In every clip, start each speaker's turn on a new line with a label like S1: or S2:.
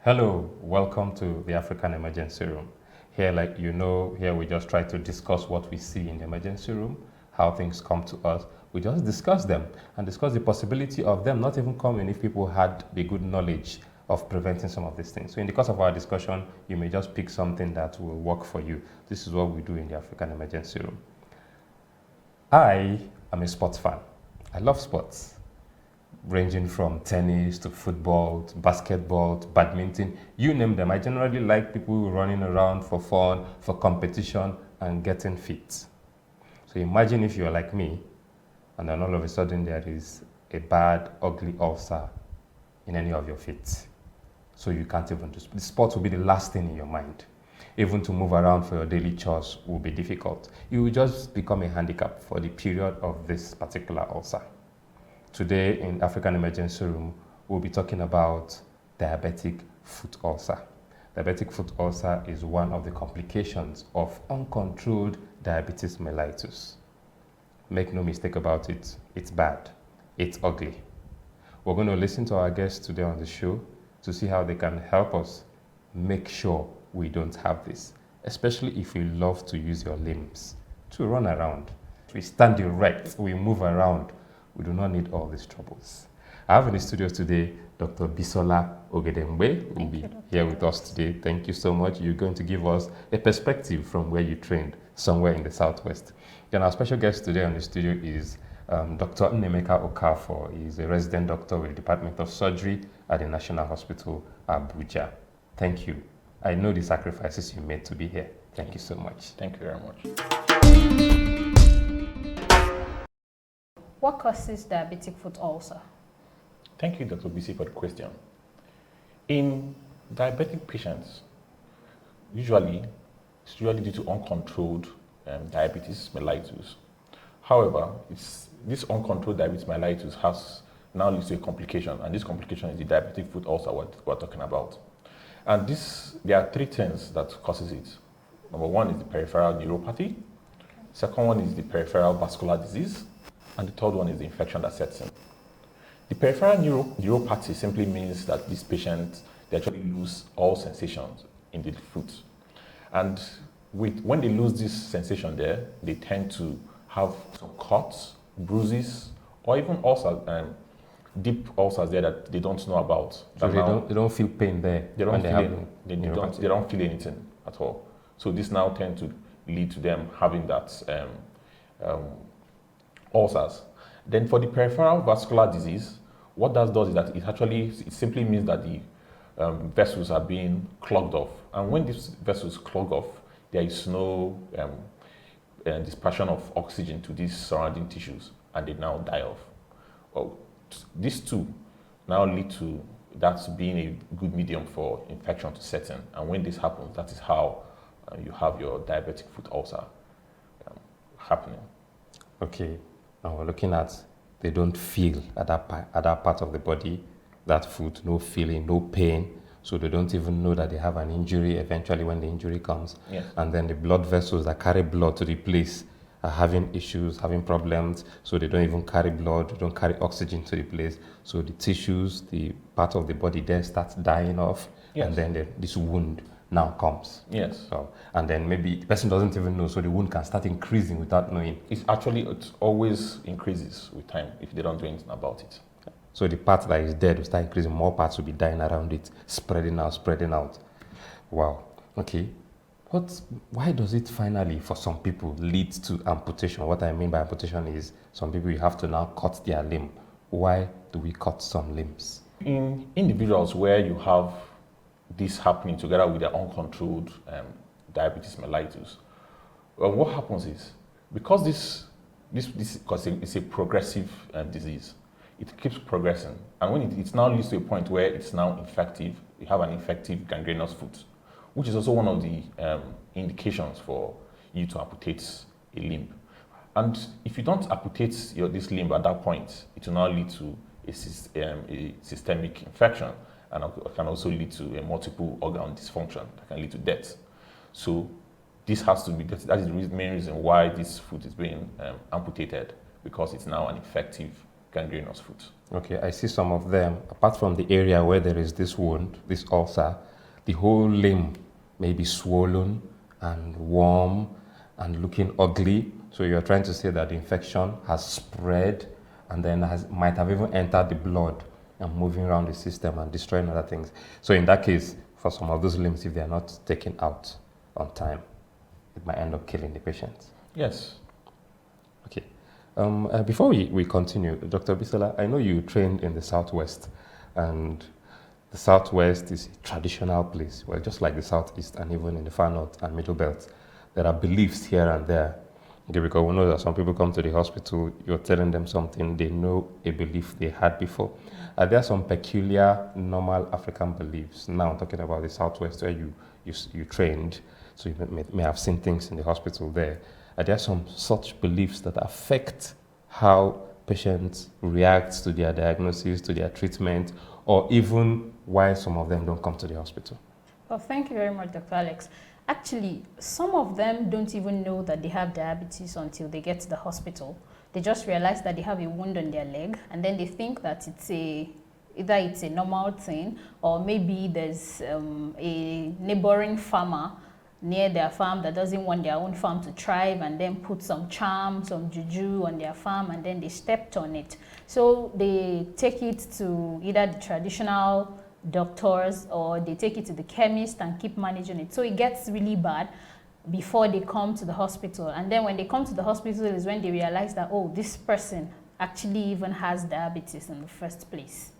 S1: Hello, welcome to the African Emergency Room. Here, here we just try to discuss what we see in the emergency room, how things come to us. We just discuss them and discuss the possibility of them not even coming if people had the good knowledge of preventing some of these things. So in the course of our discussion, you may just pick something that will work for you. This is what we do in the African Emergency Room. I am a sports fan. I love sports, ranging from tennis to football to basketball to badminton, you name them. I generally like people running around for fun, for competition, and getting fit. So imagine if you're like me, and then all of a sudden there is a bad, ugly ulcer in any of your feet. So you can't even do the sport will be the last thing in your mind. Even to move around for your daily chores will be difficult. You will just become a handicap for the period of this particular ulcer. Today in African Emergency Room, we'll be talking about diabetic foot ulcer. Diabetic foot ulcer is one of the complications of uncontrolled diabetes mellitus. Make no mistake about it, it's bad, it's ugly. We're going to listen to our guests today on the show to see how they can help us make sure we don't have this, especially if you love to use your limbs to run around. We stand erect, we move around. We do not need all these troubles. I have in the studio today Dr. Bisola Ogedengbe, who will be here with us today. Thank you so much. You're going to give us a perspective from where you trained, somewhere in the Southwest. Then our special guest today on the studio is Dr. Nnemeka Okafor. He's a resident doctor with the Department of Surgery at the National Hospital, Abuja. Thank you. I know the sacrifices you made to be here. Thank you so much.
S2: Thank you very much.
S3: What causes diabetic foot ulcer?
S2: Thank you, Dr. BC, for the question. In diabetic patients, it's usually due to uncontrolled diabetes mellitus. However, this uncontrolled diabetes mellitus has now leads to a complication, and this complication is the diabetic foot ulcer we're talking about. And there are three things that causes it. Number one is the peripheral neuropathy. Second one is the peripheral vascular disease. And the third one is the infection that sets in. The peripheral neuropathy simply means that these patients, they actually lose all sensations in the foot. And when they lose this sensation there, they tend to have some cuts, bruises, or even ulcers, deep ulcers there that they don't know about.
S1: So they don't feel pain there.
S2: They don't feel anything at all. So this now tends to lead to them having that ulcers. Then for the peripheral vascular disease, what that does is that it simply means that the vessels are being clogged off. And when these vessels clog off, there is no dispersion of oxygen to these surrounding tissues, and they now die off. Well, these two now lead to that being a good medium for infection to set in. And when this happens, that is how you have your diabetic foot ulcer happening.
S1: Okay. Now we're looking at they don't feel at that part of the body, that foot, no feeling, no pain. So they don't even know that they have an injury eventually when the injury comes.
S2: Yes.
S1: And then the blood vessels that carry blood to the place are having issues, having problems. So they don't even carry blood, they don't carry oxygen to the place. So the tissues, the part of the body there starts dying off.
S2: Yes.
S1: And then this wound now comes.
S2: Yes.
S1: So, and then maybe the person doesn't even know, so the wound can start increasing without knowing.
S2: It always increases with time if they don't do anything about it.
S1: So the part that is dead will start increasing, more parts will be dying around it, spreading out. Wow. Okay. Why does it finally, for some people, lead to amputation? What I mean by amputation is some people you have to now cut their limb. Why do we cut some limbs?
S2: In individuals where you have this happening together with their uncontrolled diabetes mellitus, what happens is, because this it's a progressive disease, it keeps progressing, and when it now leads to a point where it's now infective, you have an infective gangrenous foot, which is also one of the indications for you to amputate a limb. And if you don't amputate this limb at that point, it will now lead to a systemic infection, and can also lead to a multiple organ dysfunction that can lead to death. So this has to be, that is the main reason why this foot is being amputated, because it's now an infective gangrenous foot.
S1: Okay, I see some of them. Apart from the area where there is this wound, this ulcer, the whole limb may be swollen and warm and looking ugly. So you're trying to say that the infection has spread and then might have even entered the blood and moving around the system and destroying other things. So in that case, for some of those limbs, if they are not taken out on time, it might end up killing the patient.
S2: Yes.
S1: Okay. Before we continue, Dr. Bisola, I know you trained in the Southwest, and the Southwest is a traditional place. Well, just like the Southeast and even in the far north and middle belt, there are beliefs here and there. Okay, because we know that some people come to the hospital, you're telling them something, they know a belief they had before. Are there some peculiar, normal African beliefs? Now I'm talking about the Southwest where you trained, so you may have seen things in the hospital there. Are there some such beliefs that affect how patients react to their diagnosis, to their treatment, or even why some of them don't come to the hospital?
S3: Well, thank you very much, Dr. Alex. Actually, some of them don't even know that they have diabetes until they get to the hospital. They just realize that they have a wound on their leg, and then they think that either it's a normal thing, or maybe there's a neighboring farmer near their farm that doesn't want their own farm to thrive, and then put some charm, some juju on their farm, and then they stepped on it. So they take it to either the traditional doctors or they take it to the chemist and keep managing it. So it gets really bad before they come to the hospital. And then when they come to the hospital is when they realize that, oh, this person actually even has diabetes in the first place.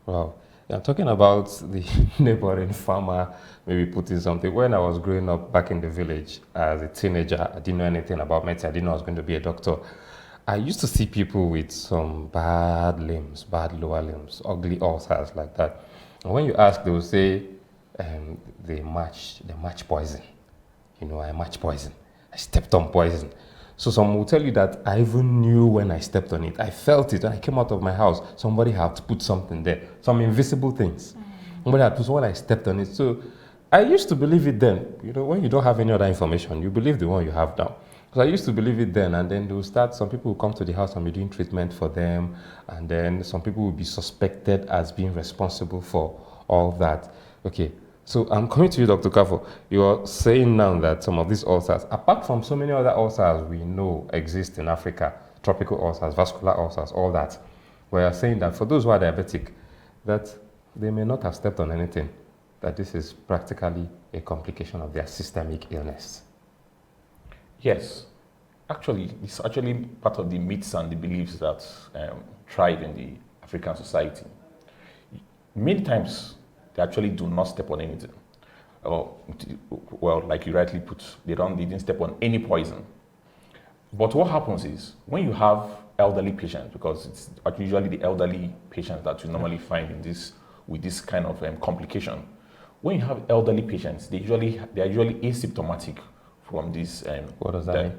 S1: Wow. Yeah, talking about the neighboring farmer maybe putting something. When I was growing up back in the village as a teenager, I didn't know anything about medicine. I didn't know I was going to be a doctor. I used to see people with some bad limbs, bad lower limbs, ugly ulcers like that. And when you ask, they will say they match poison. You know, I match poison. I stepped on poison. So some will tell you that I even knew when I stepped on it. I felt it when I came out of my house. Somebody had to put something there, some invisible things. Somebody had put, so when I stepped on it. So I used to believe it then. You know, when you don't have any other information, you believe the one you have now. So I used to believe it then, and then they will start, some people will come to the house and be doing treatment for them, and then some people will be suspected as being responsible for all that. Okay, so I'm coming to you, Dr. Kafo. You're saying now that some of these ulcers, apart from so many other ulcers we know exist in Africa, tropical ulcers, vascular ulcers, all that, we are saying that for those who are diabetic, that they may not have stepped on anything, that this is practically a complication of their systemic illness.
S2: Yes, actually, it's actually part of the myths and the beliefs that thrive in the African society. Many times, they actually do not step on anything. Well, like you rightly put, they didn't step on any poison. But what happens is, when you have elderly patients, because it's usually the elderly patients that you normally find with this kind of complication. When you have elderly patients, they are usually asymptomatic from this.
S1: What does that mean?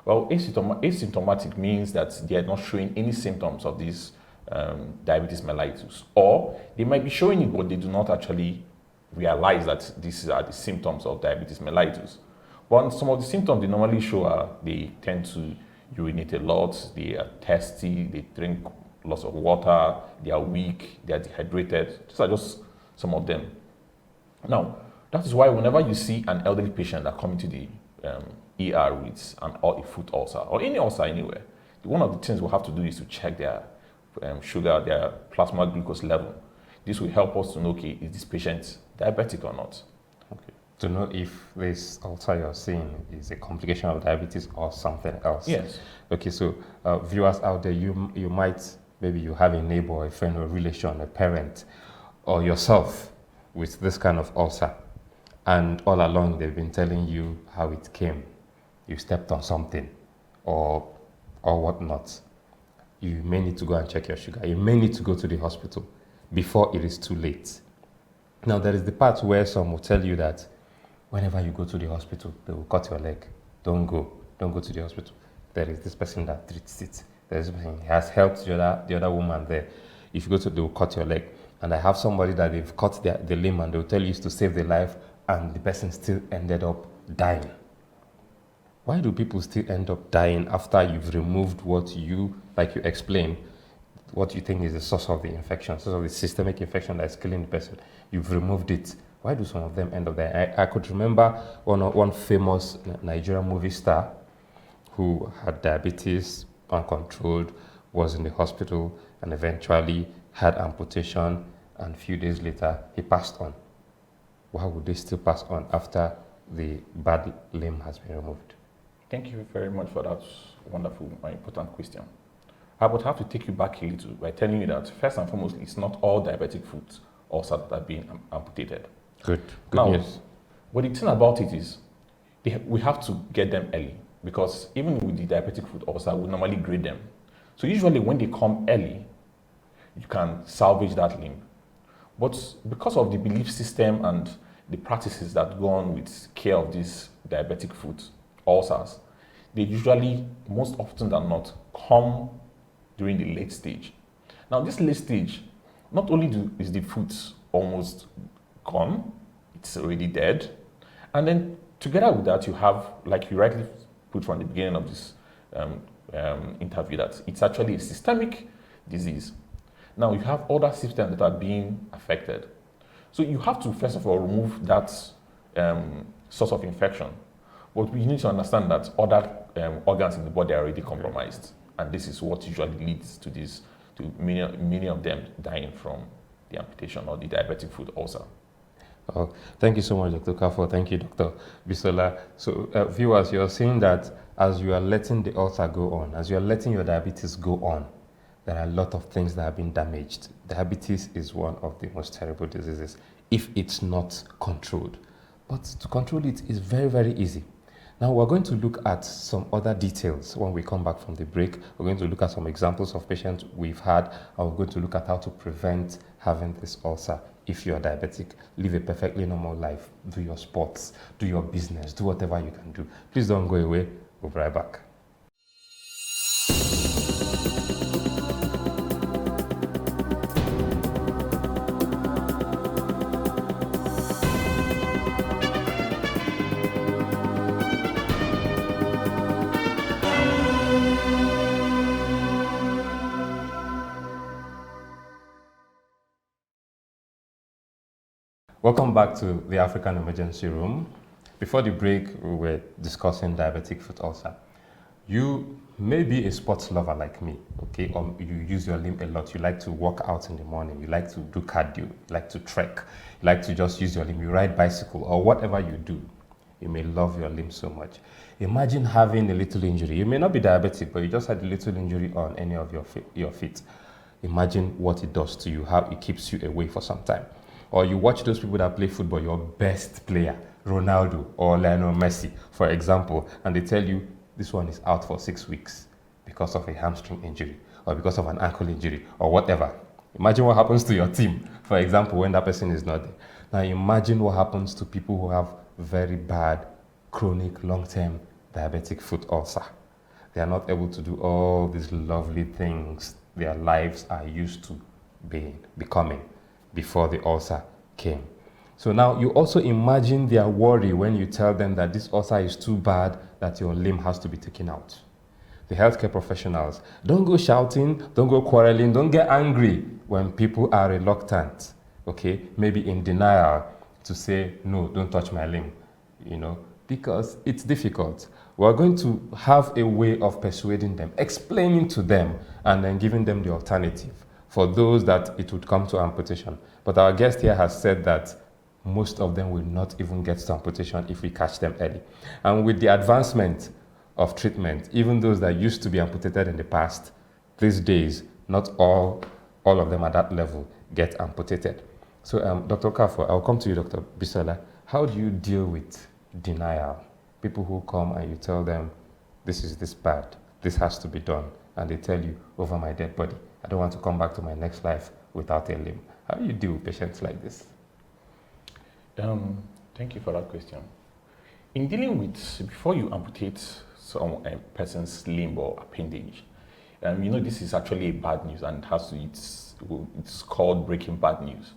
S2: Well, asymptomatic means that they are not showing any symptoms of this diabetes mellitus, or they might be showing it, but they do not actually realize that these are the symptoms of diabetes mellitus. But some of the symptoms they normally show are they tend to urinate a lot, they are thirsty, they drink lots of water, they are weak, they are dehydrated. These are just some of them. Now, that is why whenever you see an elderly patient that comes into the ER with a foot ulcer or any ulcer anywhere, one of the things we'll have to do is to check their sugar, their plasma glucose level. This will help us to know, okay, is this patient diabetic or not?
S1: Okay. To know if this ulcer you're seeing is a complication of diabetes or something else.
S2: Yes.
S1: Okay, so viewers out there, you might, maybe you have a neighbor, a friend, or a relation, a parent, or yourself with this kind of ulcer. And all along, they've been telling you how it came. You stepped on something or whatnot. You may need to go and check your sugar. You may need to go to the hospital before it is too late. Now, there is the part where some will tell you that whenever you go to the hospital, they will cut your leg. Don't go to the hospital. There is this person that treats it. There is this person, he has helped the other woman there. If you go to, they will cut your leg. And I have somebody that they've cut the limb and they will tell you to save their life, and the person still ended up dying. Why do people still end up dying after you've removed what you, like you explained, what you think is the source of the infection, source of the systemic infection that's killing the person. You've removed it. Why do some of them end up there? I could remember one famous Nigerian movie star who had diabetes uncontrolled, was in the hospital, and eventually had amputation, and a few days later, he passed on. Why would they still pass on after the bad limb has been removed?
S2: Thank you very much for that wonderful and important question. I would have to take you back a little by telling you that, first and foremost, it's not all diabetic foot ulcers that are being amputated.
S1: Good
S2: Now,
S1: news.
S2: But the thing about it is, we have to get them early, because even with the diabetic foot ulcer, we normally grade them. So usually when they come early, you can salvage that limb. But because of the belief system and the practices that go on with care of these diabetic foot ulcers, they usually, most often than not, come during the late stage. Now, this late stage, not only is the foot almost gone, it's already dead, and then together with that, you have, like you rightly put from the beginning of this interview, that it's actually a systemic disease. Now, you have other systems that are being affected. So you have to, first of all, remove that source of infection. But we need to understand that other organs in the body are already compromised. And this is what usually leads to this, to many of them dying from the amputation or the diabetic foot ulcer.
S1: Oh, thank you so much, Dr. Kafo. Thank you, Dr. Bisola. So, viewers, you're saying that as you are letting the ulcer go on, as you are letting your diabetes go on, there are a lot of things that have been damaged. Diabetes is one of the most terrible diseases if it's not controlled. But to control it is very, very easy. Now, we're going to look at some other details when we come back from the break. We're going to look at some examples of patients we've had, and we're going to look at how to prevent having this ulcer if you're diabetic. Live a perfectly normal life. Do your sports, do your business, do whatever you can do. Please don't go away. We'll be right back. Welcome back to the African Emergency Room. Before the break, we were discussing diabetic foot ulcer. You may be a sports lover like me, okay, or you use your limb a lot. You like to walk out in the morning. You like to do cardio. You like to trek. You like to just use your limb. You ride bicycle or whatever you do. You may love your limb so much. Imagine having a little injury. You may not be diabetic, but you just had a little injury on any of your feet. Imagine what it does to you, how it keeps you away for some time. Or you watch those people that play football, your best player, Ronaldo or Lionel Messi, for example, and they tell you this one is out for 6 weeks because of a hamstring injury or because of an ankle injury or whatever. Imagine what happens to your team, for example, when that person is not there. Now imagine what happens to people who have very bad, chronic, long-term diabetic foot ulcer. They are not able to do all these lovely things their lives are used to becoming before the ulcer came. So now you also imagine their worry when you tell them that this ulcer is too bad that your limb has to be taken out. The healthcare professionals, don't go shouting, don't go quarreling, don't get angry when people are reluctant, okay, maybe in denial to say, no, don't touch my limb, because it's difficult. We're going to have a way of persuading them, explaining to them, and then giving them the alternative for those that it would come to amputation. But our guest here has said that most of them will not even get to amputation if we catch them early. And with the advancement of treatment, even those that used to be amputated in the past, these days, not all of them at that level get amputated. So Dr. Kafo, I'll come to you, Dr. Bisola. How do you deal with denial? People who come and you tell them, this is this bad, this has to be done, and they tell you, over my dead body, I don't want to come back to my next life without a limb. How do you deal with patients like this?
S2: Thank you for that question. In dealing with, before you amputate some person's limb or appendage, this is actually a bad news, and it's called breaking bad news.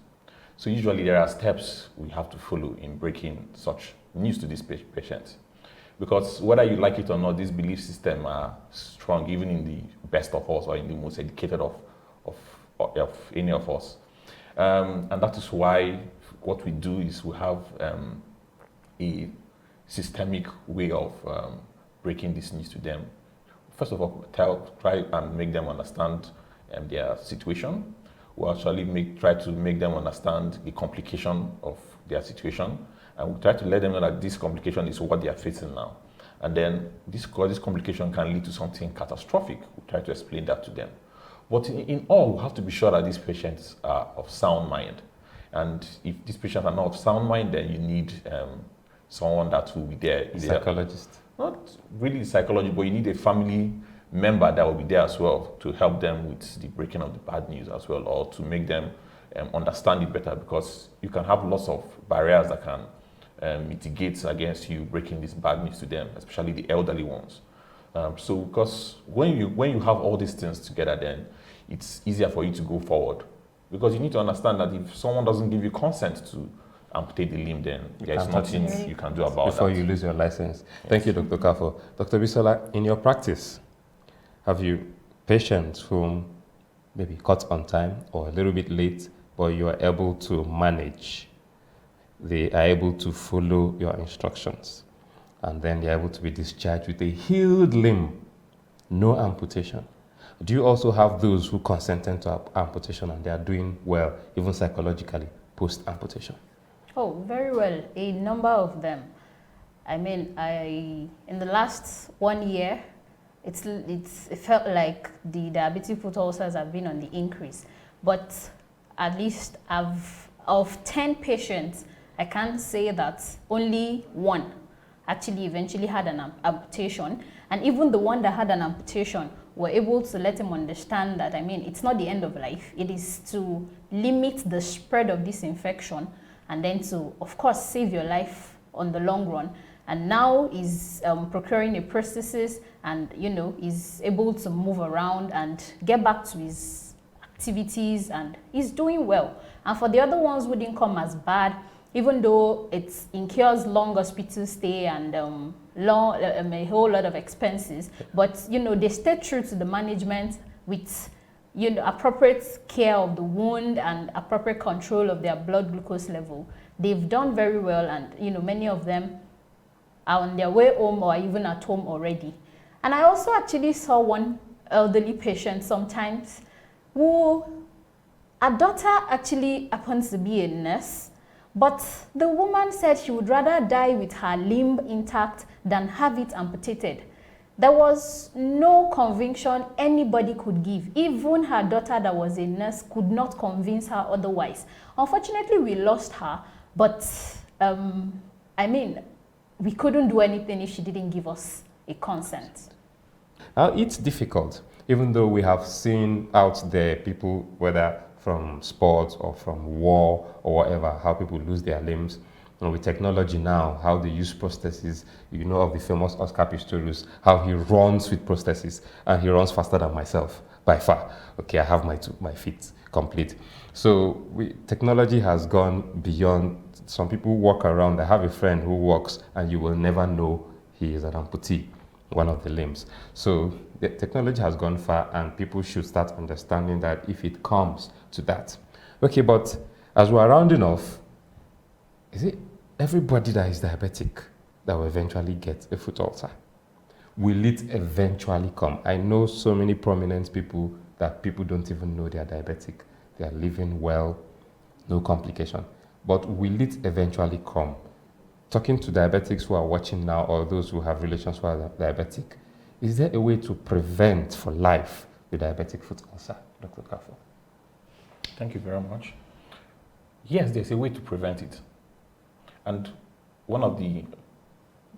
S2: So usually there are steps we have to follow in breaking such news to these patients. Because whether you like it or not, these belief systems are strong, even in the best of us or in the most educated of of any of us. And that is why what we do is we have a systemic way of breaking this news to them. First of all, try and make them understand their situation. We actually try to make them understand the complication of their situation, and we try to let them know that this complication is what they are facing now. And then this complication can lead to something catastrophic. We try to explain that to them. But in all, we have to be sure that these patients are of sound mind. And if these patients are not of sound mind, then you need someone that will be there.
S1: Psychologist.
S2: Not really psychology, but you need a family member that will be there as well to help them with the breaking of the bad news as well, or to make them understand it better, because you can have lots of barriers that can mitigate against you breaking this bad news to them, especially the elderly ones. So because when you have all these things together, then it's easier for you to go forward, because you need to understand that if someone doesn't give you consent to amputate the limb, then there's nothing you can do about
S1: before
S2: that.
S1: you lose your license. Yes. Thank you, Dr. Kafo. Dr. Bisola, in your practice, have you patients whom maybe cut on time or a little bit late, but you are able to manage? They are able to follow your instructions, and then they are able to be discharged with a healed limb, no amputation. Do you also have those who consented to amputation and they are doing well, even psychologically, post-amputation?
S3: Oh, very well. A number of them. I mean, in the last 1 year, it felt like the diabetic foot ulcers have been on the increase. But at least of 10 patients, I can't say that only one actually eventually had an amputation. And even the one that had an amputation, were able to let him understand that, I mean, it's not the end of life. It is to limit the spread of this infection, and then to, of course, save your life on the long run. And now is procuring a prosthesis, and, you know, is able to move around and get back to his activities, and he's doing well. And for the other ones who didn't come as bad, even though it incurs long hospital stay and a whole lot of expenses, but, you know, they stay true to the management with, you know, appropriate care of the wound and appropriate control of their blood glucose level. They've done very well, and, you know, many of them are on their way home or even at home already. And I also actually saw one elderly patient sometimes who, a daughter actually happens to be a nurse, but the woman said she would rather die with her limb intact than have it amputated. There was no conviction anybody could give. Even her daughter, that was a nurse, could not convince her otherwise. Unfortunately, we lost her, but I mean, we couldn't do anything if she didn't give us a consent.
S1: It's difficult, even though we have seen out there people, whether from sports or from war or whatever, how people lose their limbs. And with technology now, how they use prostheses, you know of the famous Oscar Pistorius, how he runs with prostheses, and he runs faster than myself by far. Okay, I have my feet complete. So technology has gone beyond. Some people walk around. I have a friend who walks, and you will never know he is an amputee, one of the limbs. So the technology has gone far, and people should start understanding that if it comes to that. Okay, but as we're rounding off, is it everybody that is diabetic that will eventually get a foot ulcer? Will it eventually come? I know so many prominent people that people don't even know they are diabetic. They are living well, no complication. But will it eventually come? Talking to diabetics who are watching now, or those who have relations who are diabetic, is there a way to prevent for life the diabetic foot ulcer, Dr. Kafo?
S2: Thank you very much. Yes, there's a way to prevent it. And one of the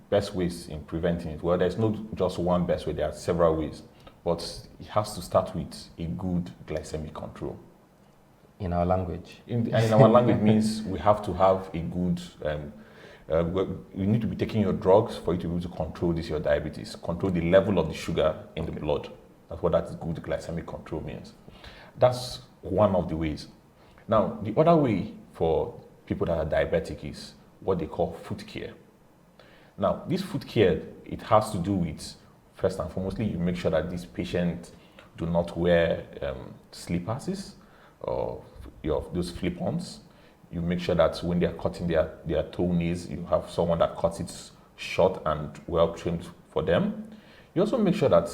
S2: best ways in preventing it, well, there's not just one best way, there are several ways, but it has to start with a good glycemic control.
S1: In our language?
S2: In our language means we have to have a good, you need to be taking your drugs for you to be able to control your diabetes, control the level of the sugar in the blood. That's what that good glycemic control means. That's one of the ways. Now, the other way for people that are diabetic is what they call foot care. Now, this foot care, it has to do with, first and foremostly, you make sure that these patients do not wear slippers or those flip-ons. You make sure that when they are cutting their toenails, you have someone that cuts it short and well trimmed for them. You also make sure that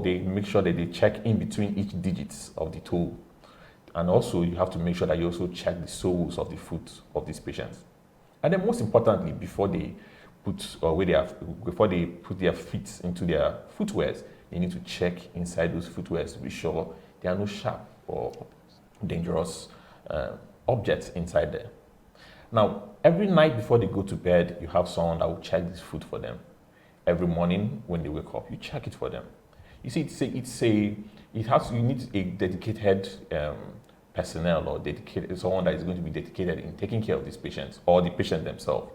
S2: they make sure that they check in between each digits of the toe. And also you have to make sure that you also check the soles of the foot of these patients. And then most importantly, before they put their feet into their footwears, they need to check inside those footwears to be sure there are no sharp or dangerous objects inside there. Now, every night before they go to bed, you have someone that will check this foot for them. Every morning when they wake up, you check it for them. You see, you need a dedicated personnel or someone that is going to be dedicated in taking care of these patients or the patient themselves.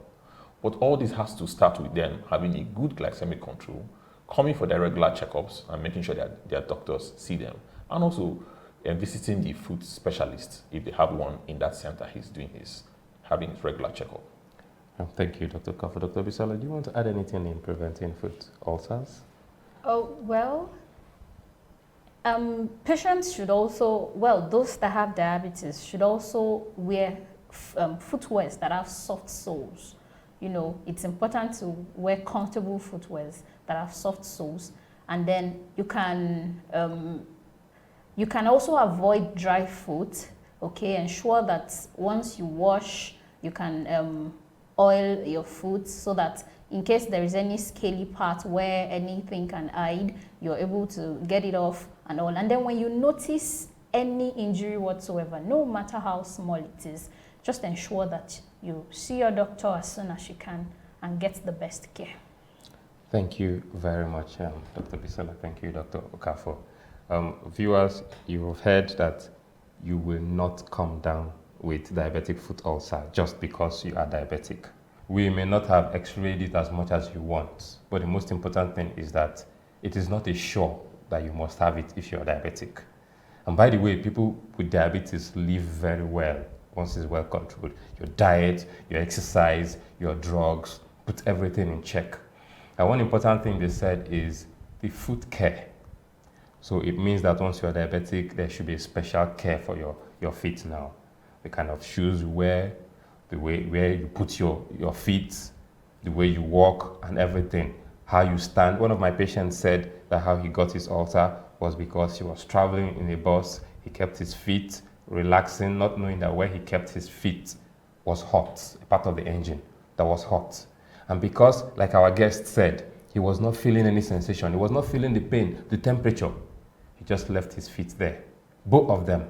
S2: But all this has to start with them having a good glycemic control, coming for their regular checkups and making sure that their doctors see them, and also visiting the foot specialist if they have one in that center having his regular checkup.
S1: Thank you, Dr. Kafo. Dr. Bisola, do you want to add anything in preventing foot ulcers?
S3: Oh, well, patients should also, those that have diabetes should also wear footwears that have soft soles. You know, it's important to wear comfortable footwears that have soft soles, and then you can also avoid dry foot. Okay, ensure that once you wash, you can oil your foot so that in case there is any scaly part where anything can hide, you're able to get it off and all. And then when you notice any injury whatsoever, no matter how small it is, just ensure that you see your doctor as soon as you can and get the best care.
S1: Thank you very much, Dr. Bisola. Thank you, Dr. Okafo. Viewers, you have heard that you will not come down with diabetic foot ulcer just because you are diabetic. We may not have x-rayed it as much as you want, but the most important thing is that it is not a sure that you must have it if you're diabetic. And by the way, people with diabetes live very well once it's well controlled. Your diet, your exercise, your drugs, put everything in check. And one important thing they said is the foot care. So it means that once you're diabetic, there should be a special care for your feet now. The kind of shoes you wear, the way where you put your feet, the way you walk and everything, how you stand. One of my patients said that how he got his ulcer was because he was traveling in a bus, he kept his feet relaxing, not knowing that where he kept his feet was hot, a part of the engine that was hot. And because, like our guest said, he was not feeling any sensation, he was not feeling the pain, the temperature, he just left his feet there, both of them.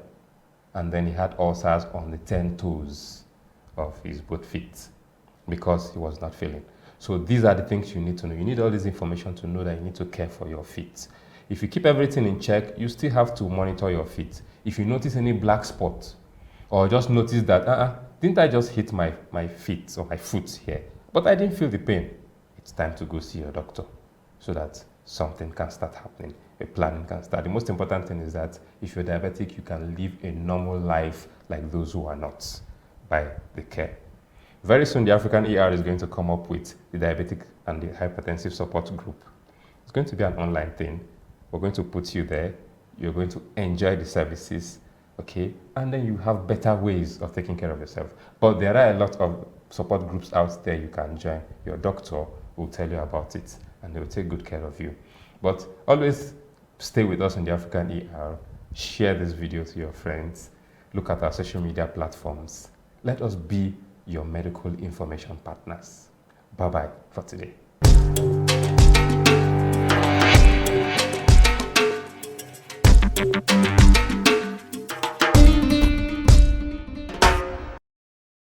S1: And then he had ulcers on the 10 toes of his both feet because he was not feeling. So these are the things you need to know. You need all this information to know that you need to care for your feet. If you keep everything in check, you still have to monitor your feet. If you notice any black spot, or just notice that, didn't I just hit my feet or my foot here? But I didn't feel the pain. It's time to go see your doctor so that something can start happening. A planning can start. The most important thing is that if you're diabetic, you can live a normal life like those who are not by the care. Very soon, the African ER is going to come up with the diabetic and the hypertensive support group. It's going to be an online thing. We're going to put you there. You're going to enjoy the services, okay? And then you have better ways of taking care of yourself. But there are a lot of support groups out there you can join. Your doctor will tell you about it, and they will take good care of you. But always stay with us on the African ER. Share this video to your friends. Look at our social media platforms. Let us be your medical information partners. Bye-bye for today.